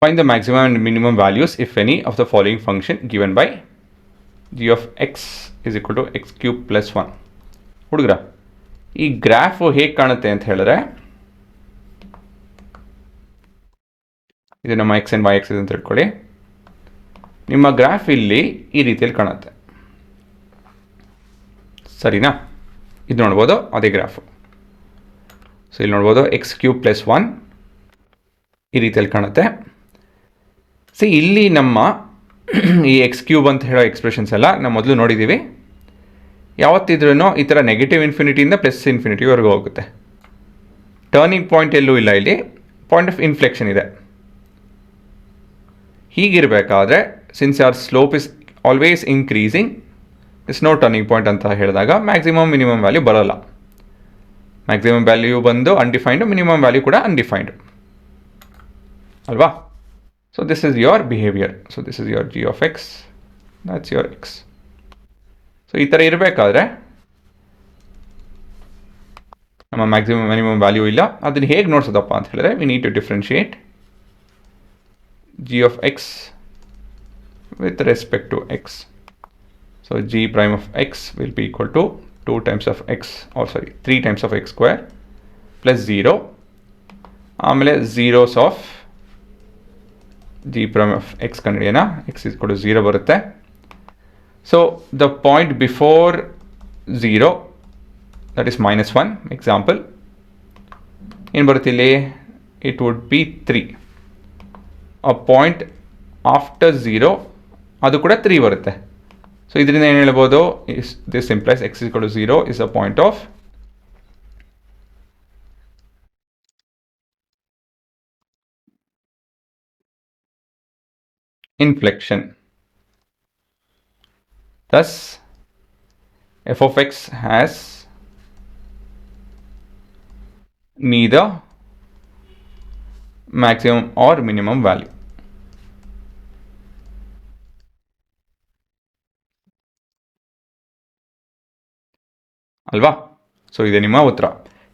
Find the maximum and minimum values if any of the following function given by g of x is equal to x cube plus 1. ಹುಡುಗ್ರ ಈ graph ಹೇಗೆ ಕಾಣುತ್ತೆ ಅಂತ ಹೇಳಿದ್ರೆ, ಇದು ನಮ್ಮ ಎಕ್ಸ್ ಆ್ಯಂಡ್ ವೈ ಎಕ್ಸಿಸ್ ಅಂತ ತಿಳ್ಕೊಳ್ಳಿ. ನಿಮ್ಮ ಗ್ರಾಫ್ ಇಲ್ಲಿ ಈ ರೀತಿಯಲ್ಲಿ ಕಾಣುತ್ತೆ, ಸರಿನಾ? ಇದು ನೋಡ್ಬೋದು, ಅದೇ ಗ್ರಾಫು. ಸೊ ಇಲ್ಲಿ ನೋಡ್ಬೋದು ಎಕ್ಸ್ ಕ್ಯೂಬ್ ಪ್ಲಸ್ 1 ಈ ರೀತಿಯಲ್ಲಿ ಕಾಣುತ್ತೆ. ಸಿ ಇಲ್ಲಿ ನಮ್ಮ ಈ ಎಕ್ಸ್ ಕ್ಯೂಬ್ ಅಂತ ಹೇಳೋ ಎಕ್ಸ್ಪ್ರೆಷನ್ಸ್ ಎಲ್ಲ ನಾವು ಮೊದಲು ನೋಡಿದ್ದೀವಿ. ಯಾವತ್ತಿದ್ರೂ ಈ ಥರ ನೆಗೆಟಿವ್ ಇನ್ಫಿನಿಟಿಯಿಂದ ಪ್ಲಸ್ ಇನ್ಫಿನಿಟಿವರೆಗೂ ಹೋಗುತ್ತೆ. ಟರ್ನಿಂಗ್ ಪಾಯಿಂಟ್ ಎಲ್ಲೂ ಇಲ್ಲ, ಇಲ್ಲಿ ಪಾಯಿಂಟ್ ಆಫ್ ಇನ್ಫ್ಲೆಕ್ಷನ್ ಇದೆ. ಹೀಗಿರಬೇಕಾದ್ರೆ since our slope is always increasing, is no turning point ಅಂತ ಹೇಳಿದಾಗ ಮ್ಯಾಕ್ಸಿಮಮ್ ಮಿನಿಮಮ್ ವ್ಯಾಲ್ಯೂ ಬರೋಲ್ಲ. ಮ್ಯಾಕ್ಸಿಮಮ್ ವ್ಯಾಲ್ಯೂ ಬಂದು ಅನ್ಡಿಫೈನ್ಡು, ಮಿನಿಮಮ್ ವ್ಯಾಲ್ಯೂ ಕೂಡ ಅನ್ಡಿಫೈನ್ಡು ಅಲ್ವಾ? So this is your behaviour. So this is your g of x, that's your x. So ಈ ಥರ ಇರಬೇಕಾದ್ರೆ ನಮ್ಮ ಮ್ಯಾಕ್ಸಿಮಮ್ ಮಿನಿಮಮ್ ವ್ಯಾಲ್ಯೂ ಇಲ್ಲ. ಅದನ್ನು ಹೇಗೆ ನೋಡ್ಸೋದಪ್ಪ ಅಂತ ಹೇಳಿದ್ರೆ, we need to differentiate g of x with respect to x. So g prime of x will be equal to 2 times of x, or sorry 3 times of x square plus 0. ಆಮೇಲೆ zeros of g prime of x ಕಂಡುಹಿಡಿಯೋಣ. x is equal to 0 ಬರುತ್ತೆ. So the point before 0, that is minus 1, example ಏನು ಬರುತ್ತೆ ಇಲ್ಲಿ? It would be 3. a point after 0 ಅದು ಕೂಡ 3 ಬರುತ್ತೆ. So ಇದರಿಂದ ಏನು ಹೇಳ್ಬೋದು? This implies x is equal to 0 is a point of inflection. Thus f of x has neither maximum or minimum value. ಅಲ್ವಾ? ಸೊ ಇದೆ ನಿಮ್ಮ ಉತ್ತರ.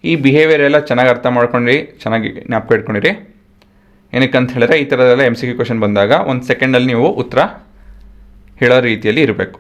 ಈ ಬಿಹೇವಿಯರ್ ಎಲ್ಲ ಚೆನ್ನಾಗಿ ಅರ್ಥ ಮಾಡ್ಕೊಂಡ್ರಿ, ಚೆನ್ನಾಗಿ ಜ್ಞಾಪಕ ಇಟ್ಕೊಂಡಿರಿ. ಏನಕ್ಕಂತ ಹೇಳಿದ್ರೆ ಈ ಥರದೆಲ್ಲ MCQ ಕ್ವೆಶನ್ ಬಂದಾಗ 1 ಸೆಕೆಂಡಲ್ಲಿ ನೀವು ಉತ್ತರ ಹೇಳೋ ರೀತಿಯಲ್ಲಿ ಇರಬೇಕು.